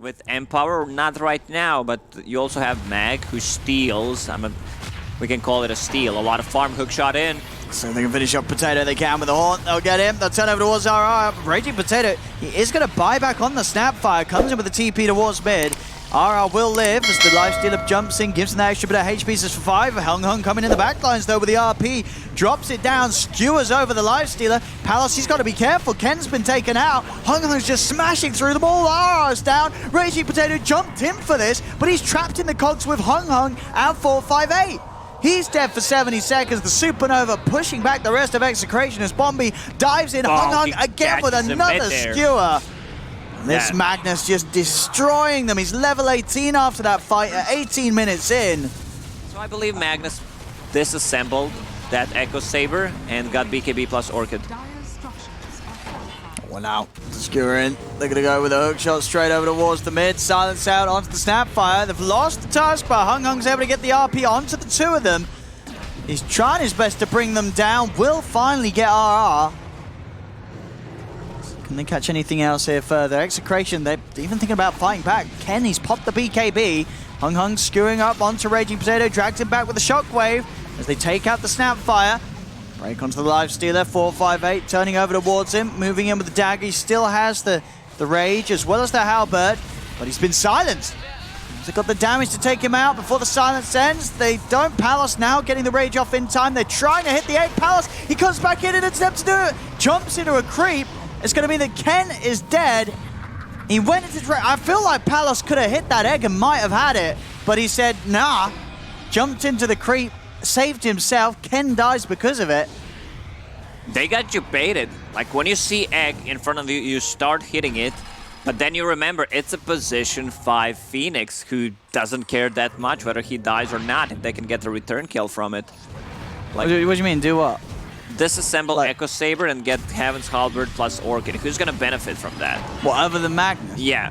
with Empower, not right now, but you also have Mag who steals. We can call it a steal. A lot of farm hook shot in. So they can finish off Potato, they can with the Haunt, they'll get him, they'll turn over towards RR. Raging Potato, he is going to buy back on the Snapfire, comes in with the TP towards mid. RR will live as the Lifestealer jumps in, gives him that extra bit of HP for 5. Hung Hung coming in the backlines though with the RP, drops it down, skewers over the Lifestealer. Palos, he's got to be careful, Ken's been taken out. Hung Hung's just smashing through them all, RR's down. Raging Potato jumped in for this, but he's trapped in the cogs with Hung Hung and 458. He's dead for 70 seconds. The Supernova pushing back the rest of Execration as Bombi dives in. Hung Hung again with another skewer. This Magnus just destroying them. He's level 18 after that fight at 18 minutes in. So I believe Magnus disassembled that Echo Saber and got BKB plus Orchid. One out. Skewering. They're going to go with a hook shot straight over towards the mid. Silence out onto the Snapfire. They've lost the task bar. Hung Hung's able to get the RP onto the two of them. He's trying his best to bring them down. Will finally get RR. Can they catch anything else here further? Execration, they're even thinking about fighting back. Ken, he's popped the BKB. Hung Hung skewing up onto Raging Potato. Drags him back with a shockwave as they take out the Snapfire. Break onto the Lifestealer, 458, turning over towards him, moving in with the dagger. He still has the Rage as well as the Halberd, but he's been silenced. They've got the damage to take him out before the silence ends. They don't. Palos now getting the Rage off in time. They're trying to hit the egg. Palos, he comes back in and attempts to do it. Jumps into a creep. It's going to mean that Ken is dead. He went into the... I feel like Palos could have hit that egg and might have had it, but he said, nah. Jumped into the creep. Saved himself. Ken dies because of it. They got you baited. Like when you see egg in front of you, you start hitting it, but then you remember it's a position 5 Phoenix who doesn't care that much whether he dies or not if they can get a return kill from it. Like, what do you mean, do what? Disassemble Echo Saber and get Heaven's Halberd plus Orchid. Who's gonna benefit from that? What, other than Magnus? Yeah.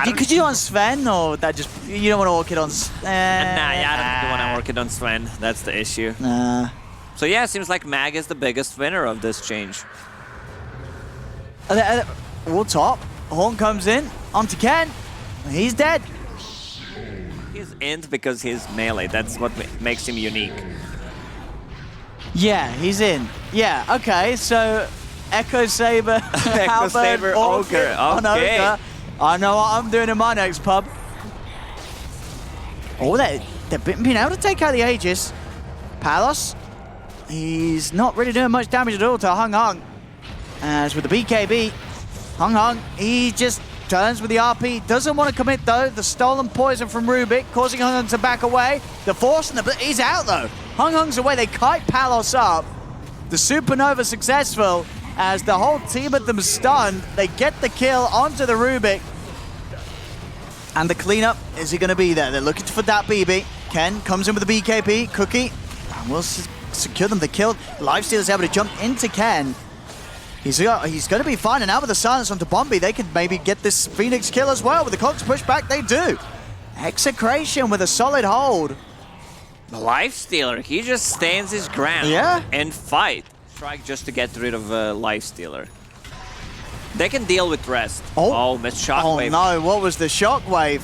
Could you do on Sven, or that just you don't want to Orchid on? Nah, I don't want to Orchid on Sven. That's the issue. Nah. So yeah, it seems like Mag is the biggest winner of this change. All top. Horn comes in onto Ken. He's dead. He's int because he's melee. That's what makes him unique. Yeah, he's in. Yeah. Okay. So Echo Saber, Echo Saber, Ogre. Okay. I know what I'm doing in my next pub. Oh, they've been able to take out the Aegis. Palos, he's not really doing much damage at all to Hung Hung. As with the BKB, Hung Hung, he just turns with the RP. Doesn't want to commit though. The stolen poison from Rubik, causing Hung Hung to back away. The force and he's out though. Hung Hung's away. They kite Palos up. The Supernova successful as the whole team of them stunned. They get the kill onto the Rubik. And the cleanup, is he going to be there? They're looking for that BB. Ken comes in with the BKB. Cookie will secure them the kill. Lifestealer's able to jump into Ken. He's going to be fine. And now with the silence onto Bombi, they can maybe get this Phoenix kill as well. With the cogs pushed back, they do. Execration with a solid hold. The Lifestealer, he just stands his ground and fight. Strike just to get rid of Lifestealer. They can deal with rest. Oh, missed shockwave. Oh no, what was the shockwave?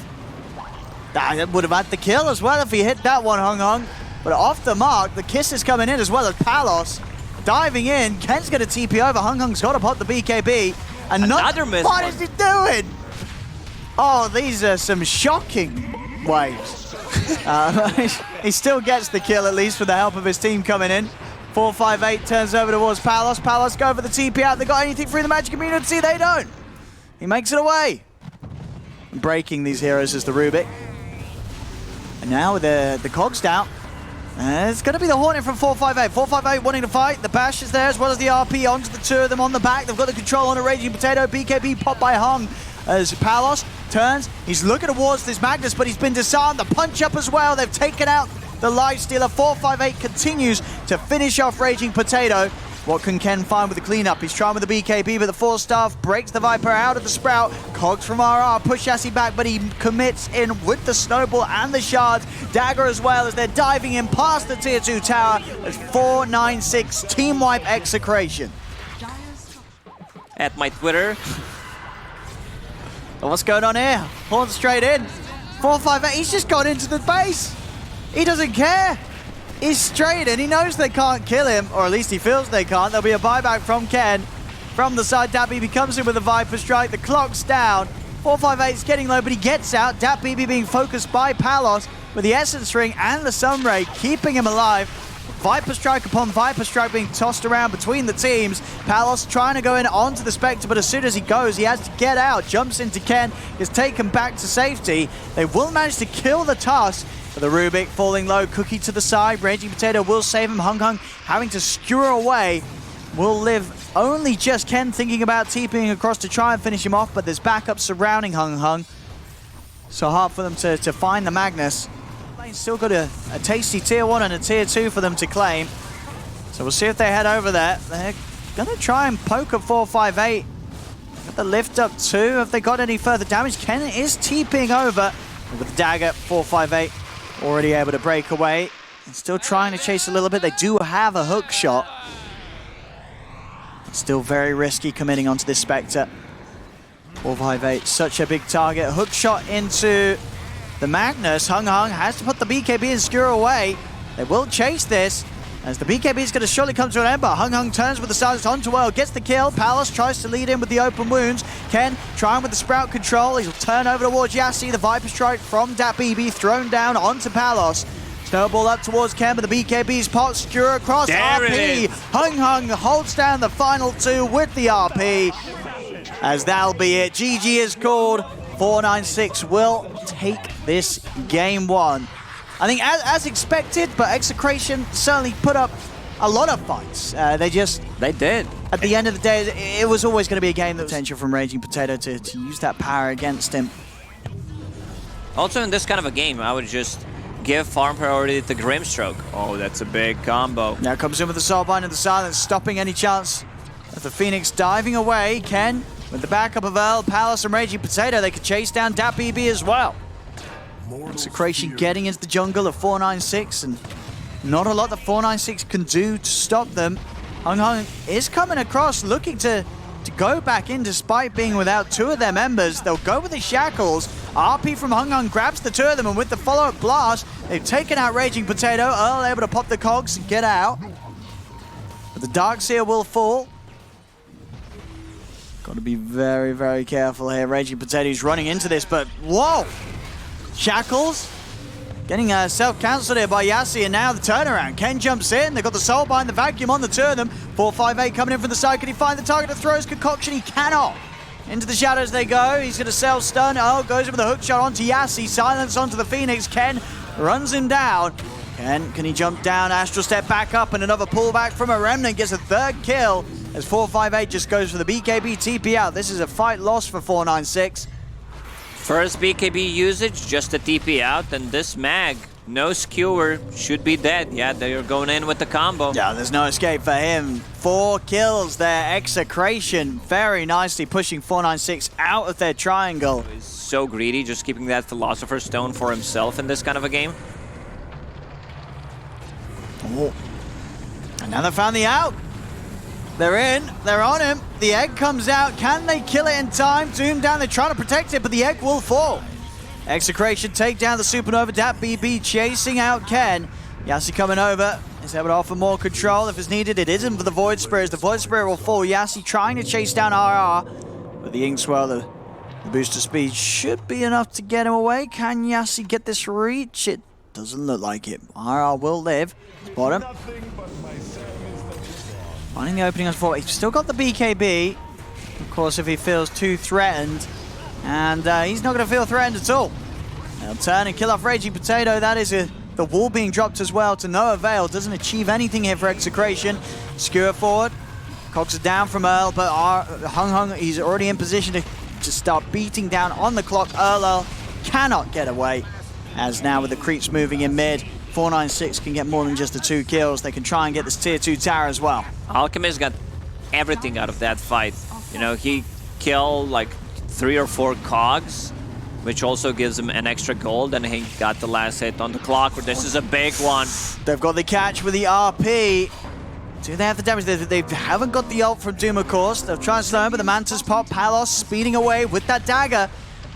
That would have had the kill as well if he hit that one, Hung Hung. But off the mark, the kiss is coming in as well as Palos. Diving in, Ken's going to TP over. Hung Hung's got to pop the BKB. Another miss. What is he doing? Oh, these are some shocking waves. He still gets the kill, at least with the help of his team coming in. 458 turns over towards Palos. Palos go for the TP out. They got anything through the Magic community? They don't. He makes it away. Breaking these heroes is the Rubik. And now with the cogs down. It's going to be the Hornet from 458. 458 wanting to fight. The bash is there as well as the RP onto the two of them on the back. They've got the control on a Raging Potato. BKB popped by Hung as Palos turns. He's looking towards this Magnus, but he's been disarmed. The punch up as well. They've taken out the Lifestealer. 458 continues to finish off Raging Potato. What can Ken find with the cleanup? He's trying with the BKB, but the Force Staff breaks the Viper out of the Sprout. Cogs from RR push Yassi back, but he commits in with the Snowball and the Shards. Dagger as well as they're diving in past the Tier 2 tower. It's 496 team wipe Execration. at my Twitter. What's going on here? Horn straight in. 458, he's just got into the base. He doesn't care. He's straight in. He knows they can't kill him, or at least he feels they can't. There'll be a buyback from Ken. From the side, DatBB comes in with a Viper Strike. The clock's down. 458's getting low, but he gets out. DatBB being focused by Palos with the Essence Ring and the Sunray, keeping him alive. Viper Strike upon Viper Strike being tossed around between the teams. Palos trying to go in onto the Spectre, but as soon as he goes, he has to get out. Jumps into Ken, is taken back to safety. They will manage to kill the Tusk, but the Rubik falling low. Cookie to the side. Raging Potato will save him. Hung having to skewer away. Will live only just Ken thinking about TPing across to try and finish him off, but there's backup surrounding Hung. So hard for them to find the Magnus. Still got a tasty tier 1 and a tier 2 for them to claim. So we'll see if they head over there. They're going to try and poke at 458. Got the lift up too. Have they got any further damage? Ken is TPing over with the dagger. 458 already able to break away. And still trying to chase a little bit. They do have a hook shot. Still very risky committing onto this Spectre. 458, such a big target. Hook shot into the Magnus. Hung has to put the BKB and skewer away. They will chase this as the BKB is going to surely come to an end, but Hung turns with the silence onto Earl, gets the kill. Palos tries to lead in with the open wounds. Ken trying with the Sprout control. He'll turn over towards Yassi. The Viper Strike from DatBB thrown down onto Palos. Snowball up towards Ken, but the BKB's pot skewer across. There RP. Hung holds down the final two with the RP. As that'll be it. GG is called. 496 will take this game 1. I think as expected, but Execration certainly put up a lot of fights. They did. At the end of the day, it was always going to be a game that potential from Raging Potato to use that power against him. Also in this kind of a game, I would just give farm priority to Grimstroke. Oh, that's a big combo. Now comes in with the Soulbind and the Silence, stopping any chance of the Phoenix diving away. Ken with the backup of Earl, Palos, and Raging Potato, they could chase down DatBB as well. Execration getting into the jungle of 496, and not a lot that 496 can do to stop them. Hung is coming across, looking to go back in despite being without 2 of their members. They'll go with the Shackles. RP from Hung grabs the 2 of them, and with the follow-up blast, they've taken out Raging Potato. Earl able to pop the cogs and get out. But the Darkseer will fall. Got to be very, very careful here. Raging Potato's running into this, but whoa! Shackles getting self-cancelled here by Yassi, and now the turnaround. Ken jumps in. They've got the Soulbind, the Vacuum on the 2 of them. 458 coming in from the side. Can he find the target that throws Concoction? He cannot. Into the shadows they go. He's going to self-stun. Oh, goes in with a hook shot onto Yassi. Silence onto the Phoenix. Ken runs him down. Ken, can he jump down? Astral step back up, and another pullback from a Remnant. Gets a 3rd kill as 458 just goes for the BKB TP out. This is a fight lost for 496. First BKB usage, just a TP out, and this mag, no skewer, should be dead. Yeah, they're going in with the combo. Yeah, there's no escape for him. 4 kills there. Execration very nicely pushing 496 out of their triangle. He's so greedy, just keeping that Philosopher's Stone for himself in this kind of a game. Oh. And now they found the out. They're in, they're on him. The egg comes out. Can they kill it in time? Doom down, they're trying to protect it, but the egg will fall. Execration take down the Supernova. DatBB chasing out Ken. Yassi coming over. Is able to offer more control if it's needed. It isn't for the Void Spirit. The Void Spirit will fall. Yassi trying to chase down RR. But the Inkswell, the booster speed should be enough to get him away. Can Yassi get this reach? It doesn't look like it. RR will live. Bottom. Finding the opening on 4. He's still got the BKB. Of course, if he feels too threatened. And he's not going to feel threatened at all. They'll turn and kill off Raging Potato. That is the wall being dropped as well to no avail. Doesn't achieve anything here for Execration. Skewer forward. Cogs are down from Earl, but Hung, he's already in position to start beating down on the clock. Earl cannot get away. As now with the creeps moving in mid, 496 can get more than just the 2 kills. They can try and get this tier 2 tower as well. Alchemist got everything out of that fight. You know, he killed like 3 or 4 cogs, which also gives him an extra gold, and he got the last hit on the clock. This is a big one. They've got the catch with the RP. Do they have the damage? They haven't got the ult from Doom, of course. They'll try and slow him, but the Mantis pop. Palos speeding away with that dagger.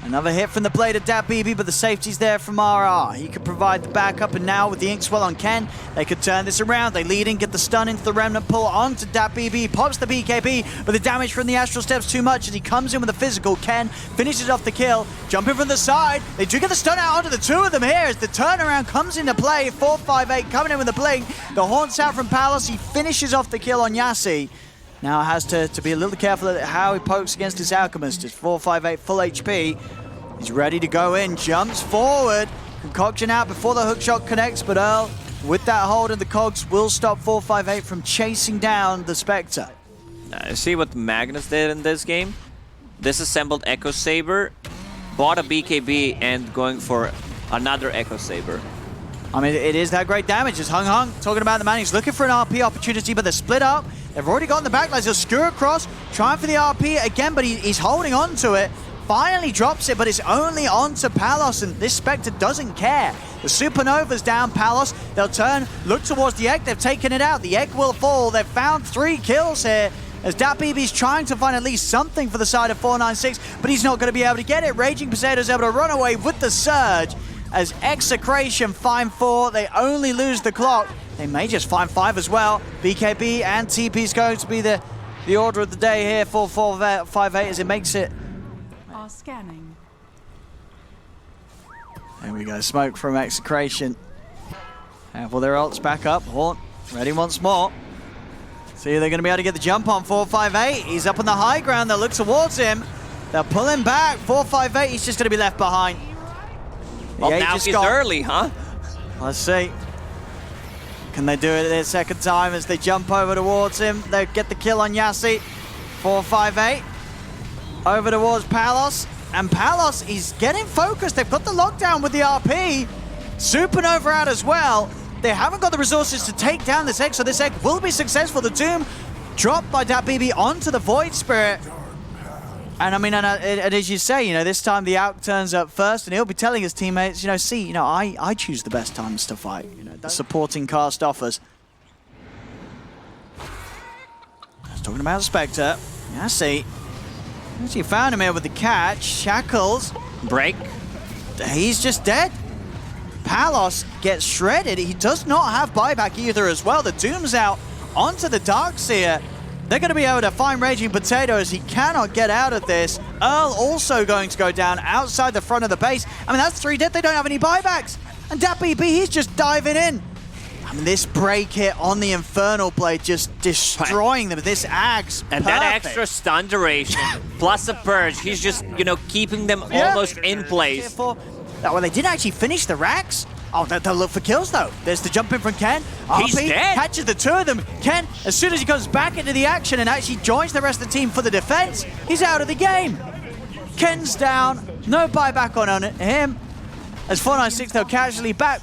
Another hit from the blade of DatBB, but the safety's there from RR. He could provide the backup, and now with the Inkswell on Ken, they could turn this around. They lead in, get the stun into the Remnant, pull onto DatBB, pops the BKB, but the damage from the Astral Steps too much as he comes in with a physical. Ken finishes off the kill, jumping from the side. They do get the stun out onto the two of them here as the turnaround comes into play. 458 coming in with the blink. The haunts out from Palos. He finishes off the kill on Yassi. Now has to be a little careful at how he pokes against his Alchemist. It's 458 full HP. He's ready to go in, jumps forward. Concoction out before the hookshot connects, but Earl, with that hold of the cogs, will stop 458 from chasing down the Spectre. See what Magnus did in this game? Disassembled Echo Saber, bought a BKB, and going for another Echo Saber. I mean, it is that great damage. It's Hung talking about the man. He's looking for an RP opportunity, but they're split up. They've already gotten the backlines. He'll skewer across, trying for the RP again, but he's holding on to it. Finally drops it, but it's only onto Palos, and this Spectre doesn't care. The Supernova's down Palos. They'll turn, look towards the egg. They've taken it out. The egg will fall. They've found 3 kills here as DatBB's trying to find at least something for the side of 496, but he's not going to be able to get it. Raging Potato's able to run away with the surge as Execration find 4. They only lose the clock. They may just find 5 as well. BKB and TP is going to be the order of the day here for 458 as it makes it. Scanning. There we go, smoke from Execration. Well, their ults back up. Haunt ready once more. See, they're going to be able to get the jump on 458. He's up on the high ground. They'll look towards him. They'll pull him back. 458, he's just going to be left behind. Well, now he's early, huh? Let's see. Can they do it their second time as they jump over towards him? They get the kill on Yassi. 458. Over towards Palos, and Palos is getting focused. They've got the lockdown with the RP. Supernova out as well. They haven't got the resources to take down this egg, so this egg will be successful. The Doom dropped by DatBB onto the Void Spirit. And I mean, and as you say, you know, this time the Alk turns up first, and he'll be telling his teammates, you know, see, you know, I choose the best times to fight. You know, the supporting cast offers. I was talking about Spectre. Yeah, see. You found him here with the catch. Shackles. Break. He's just dead. Palos gets shredded. He does not have buyback either as well. The Doom's out onto the Darkseer. They're going to be able to find Raging Potato as he cannot get out of this. Earl also going to go down outside the front of the base. I mean, that's 3 dead. They don't have any buybacks. And DatBB, he's just diving in. I mean, this break hit on the Infernal Blade just destroying them. This Ag's and perfect. That extra stun duration plus a purge, he's just, you know, keeping them almost in place. Well, they didn't actually finish the racks. Oh, they'll look for kills, though. There's the jump in from Ken. He's RP dead. Catches the 2 of them. Ken, as soon as he comes back into the action and actually joins the rest of the team for the defense, he's out of the game. Ken's down. No buyback on him. As 496, they'll casually back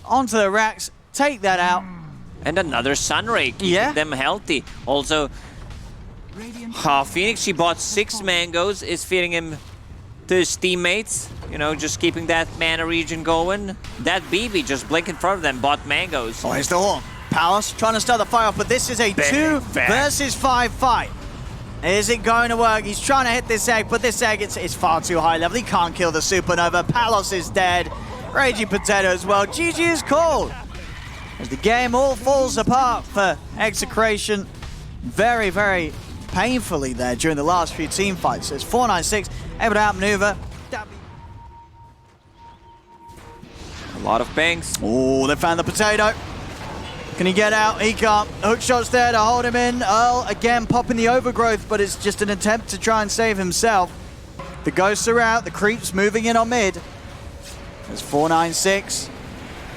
onto the racks. Take that out. And another Sunray, keeping them healthy. Also, Phoenix, she bought 6 mangoes, is feeding him to his teammates. You know, just keeping that mana region going. That BB just blink in front of them, bought mangoes. Oh, here's the horn. Palos trying to start the fire off, but this is a 2 versus 5 fight. Is it going to work? He's trying to hit this egg, but this egg, it's far too high level. He can't kill the Supernova. Palos is dead. Raging Potato as well. GG is called. As the game all falls apart for Execration very, very painfully there during the last few team fights. So it's 496, able to outmaneuver. A lot of bangs. Oh, they found the potato. Can he get out? He can't. Hookshot's there to hold him in. Earl again popping the overgrowth, but it's just an attempt to try and save himself. The ghosts are out, the creeps moving in on mid. There's 496.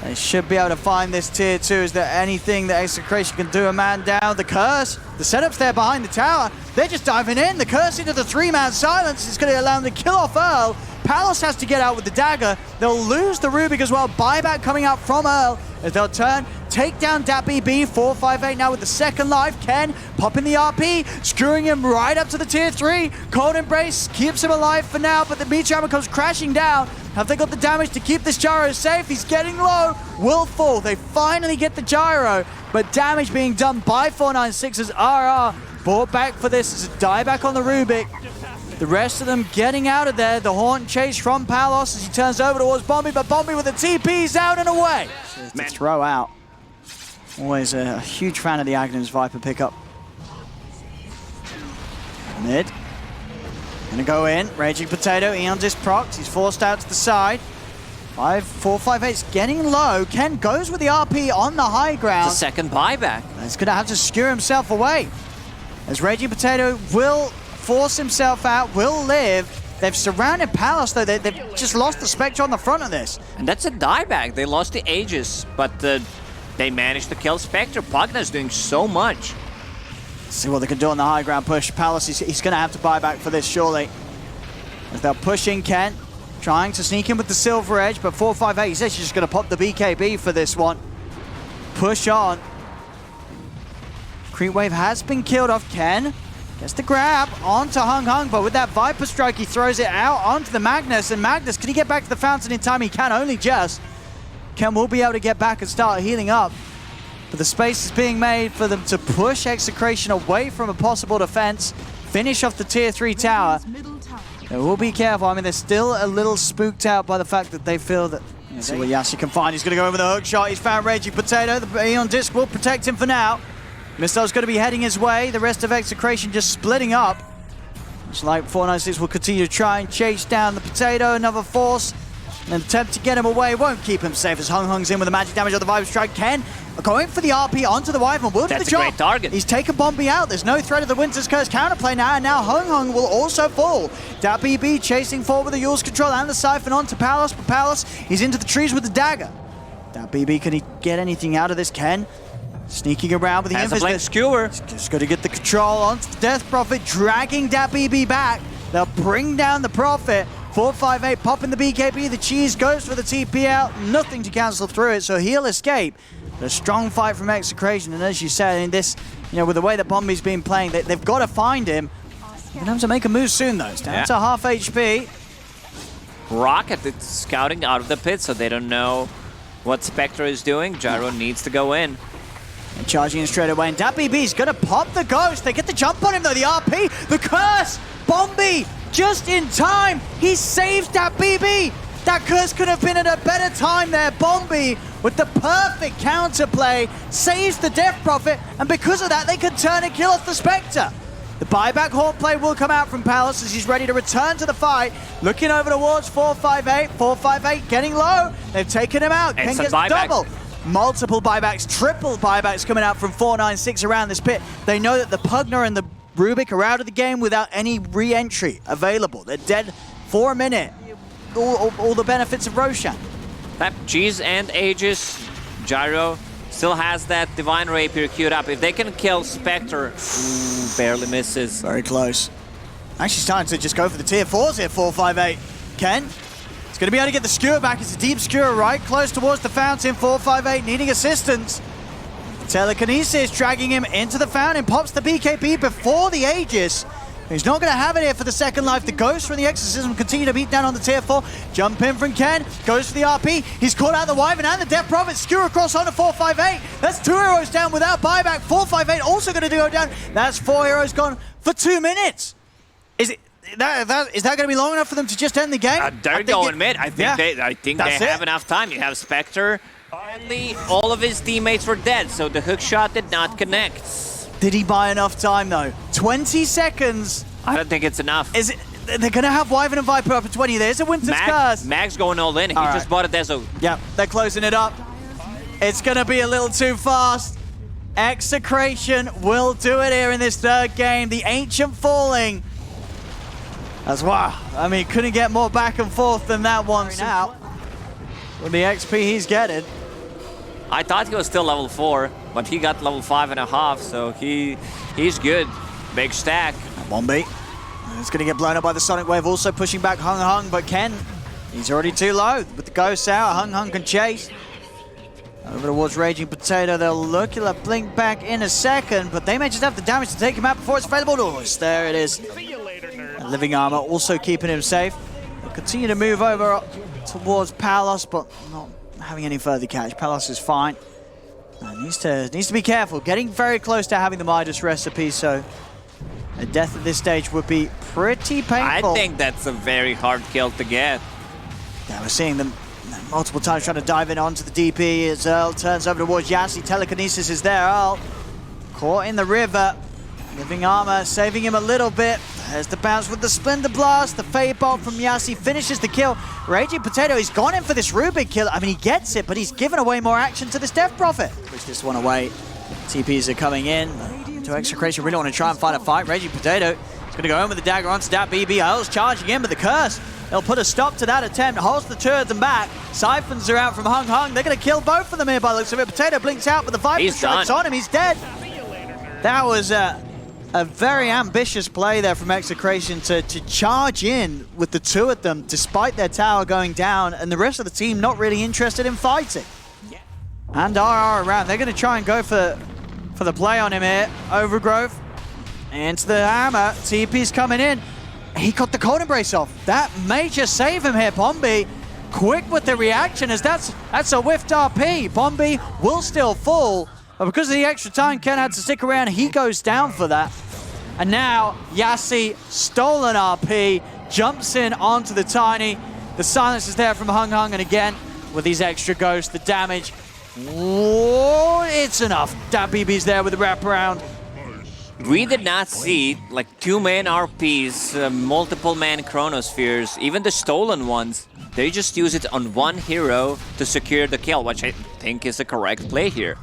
They should be able to find this tier 2. Is there anything that Execration can do? A man down. The curse. The setup's there behind the tower. They're just diving in. The curse into the 3-man silence is going to allow them to kill off Earl. Palos has to get out with the dagger. They'll lose the Rubik as well. Buyback coming out from Earl as they'll turn, take down DatBB. 458 now with the second life. Ken popping the RP, screwing him right up to the tier 3. Cold Embrace keeps him alive for now, but the meteor hammer comes crashing down. Have they got the damage to keep this gyro safe? He's getting low. Will fall. They finally get the gyro, but damage being done by 496's RR. Brought back for this as a dieback on the Rubik. The rest of them getting out of there. The Haunt chase from Palos as he turns over towards Bombi, but Bombi with the TP's out and away. To throw out. Always a huge fan of the Agnum's Viper pickup. Mid. Gonna go in. Raging Potato. Eon disc procs. He's forced out to the side. 458's getting low. Ken goes with the RP on the high ground. The second buyback. He's gonna have to skewer himself away. As Raging Potato will force himself out, will live. They've surrounded Palos though. They've just lost the Spectre on the front of this. And that's a dieback. They lost the Aegis, but they managed to kill Spectre. Pugna's doing so much. See what they can do on the high ground push. Palos, he's going to have to buy back for this, surely. As they're pushing Ken, trying to sneak in with the Silver Edge, but 458, he says she's just going to pop the BKB for this one. Push on. Creep Wave has been killed off. Ken gets the grab onto Hung, but with that Viper Strike, he throws it out onto the Magnus, and Magnus, can he get back to the fountain in time? He can, only just. Ken will be able to get back and start healing up. But the space is being made for them to push Execration away from a possible defense, finish off the tier 3 tower. They will be careful. I mean, they're still a little spooked out by the fact that they feel that... See what Yassi can find. He's going to go over the hook shot. He's found Raging Potato. The Eon Disc will protect him for now. Missile's going to be heading his way. The rest of Execration just splitting up. It's like 496 will continue to try and chase down the Potato. Another force. An attempt to get him away. Won't keep him safe as Hung's in with the magic damage on the Viper Strike. Ken going for the RP onto the Wyvern. Will do the job. That's a great target. He's taken Bombi out. There's no threat of the Winter's Curse counterplay now, and now Hung will also fall. Dat BB chasing forward with the Yule's Control and the Siphon onto Palos, but Palos, he's into the trees with the dagger. Dat BB, can he get anything out of this? Ken sneaking around with the Has a blink skewer. Just got to get the control onto the Death Prophet, dragging Dat BB back. They'll bring down the Prophet. 458 popping the BKB, the cheese goes for the TP out, nothing to cancel through it, so he'll escape. A strong fight from Execration, and as you said, in this, with the way that Bombi's been playing, they've got to find him. They're going to have to make a move soon though. It's down to half HP. Rocket is scouting out of the pit, so they don't know what Spectre is doing. Gyro needs to go in. And charging in straight away, and Dat BB's going to pop the Ghost. They get the jump on him though, the RP, the Curse, Bombi, just in time. He saves Dat BB. That Curse could have been at a better time there. Bombi with the perfect counterplay saves the Death Prophet, and because of that, they can turn and kill off the Spectre. The buyback Haunt play will come out from Palos as he's ready to return to the fight. Looking over towards 458. 458 getting low. They've taken him out. Ken gets double. Multiple buybacks, triple buybacks coming out from 496 around this pit. They know that the Pugna and the Rubik are out of the game without any re-entry available. They're dead for a minute. All the benefits of Roshan. That Cheese and Aegis, Gyro still has that Divine Rapier queued up. If they can kill Spectre, barely misses. Very close. Actually starting to just go for the tier 4s here, 458. Ken, he's going to be able to get the skewer back. It's a deep skewer right close towards the fountain. 458 needing assistance. Telekinesis dragging him into the fountain, pops the BKB before the Aegis. He's not going to have it here for the second life. The Ghost from the Exorcism continue to beat down on the tier 4. Jump in from Ken, goes for the RP. He's caught out the Wyvern and the Death Prophet. Skewer across onto 458. That's 2 heroes down without buyback. 458 also going to go down. That's 4 heroes gone for 2 minutes. Is that going to be long enough for them to just end the game? They're going mid. I think they have enough time. You have Spectre. All of his teammates were dead, so the hook shot did not connect. Did he buy enough time though? 20 seconds. I don't think it's enough. Is it? They're gonna have Wyvern and Viper up for 20. There's a Winter's Curse. Mag's going all in. He just bought a Deso. Yep, they're closing it up. It's gonna be a little too fast. Execration will do it here in this third game. The Ancient falling. As wow. I mean, couldn't get more back and forth than that one. Now, with the XP he's getting. I thought he was still level 4, but he got level 5.5, so he's good. Big stack. Bombi. It's going to get blown up by the Sonic Wave, also pushing back Hung, but Ken, he's already too low. With the Ghost out, Hung can chase. Over towards Raging Potato, they'll look, he'll blink back in a second, but they may just have the damage to take him out before it's available to us. There it is. Living Armor also keeping him safe. They'll continue to move over towards Palos, but not having any further catch. Palos is fine. Needs to be careful. Getting very close to having the Midas recipe, so a death at this stage would be pretty painful. I think that's a very hard kill to get. Yeah, we're seeing them multiple times trying to dive in onto the DP as Earl turns over towards Yassi. Telekinesis is there. Earl caught in the river. Living armor, saving him a little bit. There's the bounce with the Splendor Blast. The Fade Bolt from Yassi finishes the kill. Raging Potato, he's gone in for this Rubik kill. I mean, he gets it, but he's given away more action to this Death Prophet. Push this one away. TPs are coming in. To Execration, really want to try and find a fight. Raging Potato is going to go in with the dagger onto that BB. Earl's charging in with the curse. They'll put a stop to that attempt. Holds the two of them back. Siphons are out from Hung Hung. They're going to kill both of them here by the looks of it. Potato blinks out, but the Viper strikes on him. He's dead. That was a very ambitious play there from Execration to charge in with the two of them despite their tower going down and the rest of the team not really interested in fighting. And RR around. They're going to try and go for the play on him here. Overgrowth into the hammer. TP's coming in. He got the cold embrace off. That may just save him here. Bombi quick with the reaction as that's a whiffed RP. Bombi will still fall, but because of the extra time Ken had to stick around, he goes down for that. And now Yassi, stolen RP, jumps in onto the Tiny. The silence is there from Hung Hung, and again, with these extra ghosts, the damage, it's enough. That BB's there with the wraparound. We did not see like 2-man RPs, multiple-man Chronospheres, even the stolen ones. They just use it on one hero to secure the kill, which I think is the correct play here.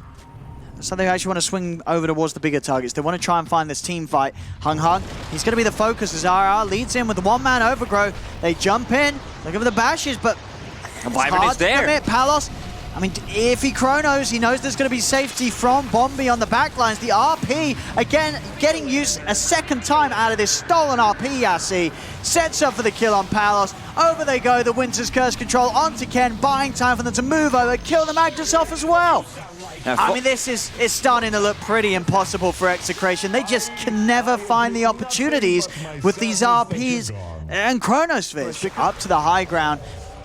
So they actually want to swing over towards the bigger targets. They want to try and find this team fight. Hung Hung, he's going to be the focus as RR leads in with the one-man overgrowth. They jump in, look at the bashes, but Wyvern is there. Commit. Palos, I mean, if he chronos, he knows there's going to be safety from Bombi on the backlines. The RP, again, getting used a second time out of this stolen RP, Yassi. Sets up for the kill on Palos. Over they go, the Winter's Curse control onto Ken, buying time for them to move over, kill the Magnus off as well. I mean, this is starting to look pretty impossible for Execration. They just can never find the opportunities with these RPs and Chronospheres. Up to the high ground.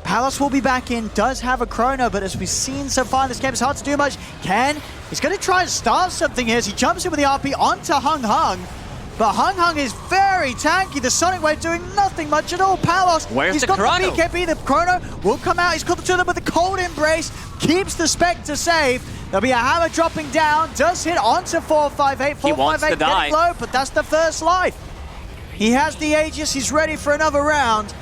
Palos will be back in, does have a Chrono, but as we've seen so far in this game, it's hard to do much. Ken, he's going to try and start something here as he jumps in with the RP onto Hung Hung. But Hung Hung is very tanky. The Sonic Wave doing nothing much at all. Palos, he's got Chrono? the BKB. The Chrono will come out. He's got the two of them with the cold embrace. Keeps the Spectre safe. There'll be a hammer dropping down. Does hit onto 458. 458 getting low, but that's the first life. He has the Aegis. He's ready for another round.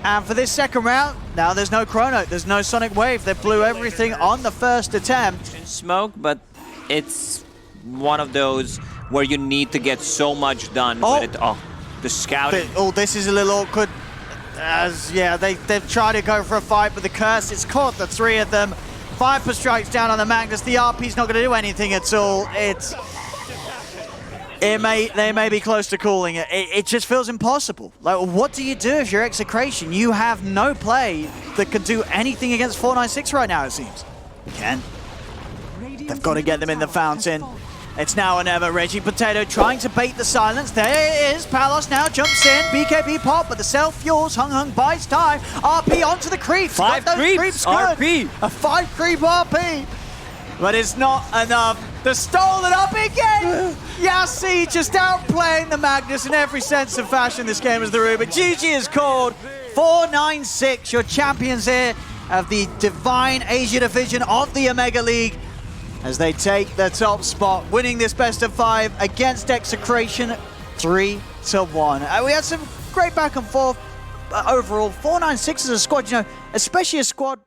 And for this second round, now there's no Chrono. There's no Sonic Wave. They blew everything on the first attempt. Smoke, but it's one of those where you need to get so much done with it. Oh, the scouting. This is a little awkward. As yeah, they've tried to go for a fight, but the curse, it's caught the three of them. Viper strikes down on the Magnus. The RP's not going to do anything at all. They may be close to calling it. It just feels impossible. Like, what do you do if you're Execration? You have no play that can do anything against 496 right now, it seems. Ken. They've got to get them in the fountain. It's now or never. Raging Potato trying to bait the silence. There it is. Palos now jumps in. BKB pop, but the self-fuels. Hung Hung buys time. RP onto the creeps. 5 creeps. RP. A 5 creep RP. But it's not enough. The stolen up again! Yassi just outplaying the Magnus in every sense of fashion this game as the Rubik. GG is called. 496, your champions here of the Divine Asia Division of the Omega League as they take the top spot, winning this best of 5 against Execration 3-1. We had some great back and forth, but overall 496 as a squad, you know, especially a squad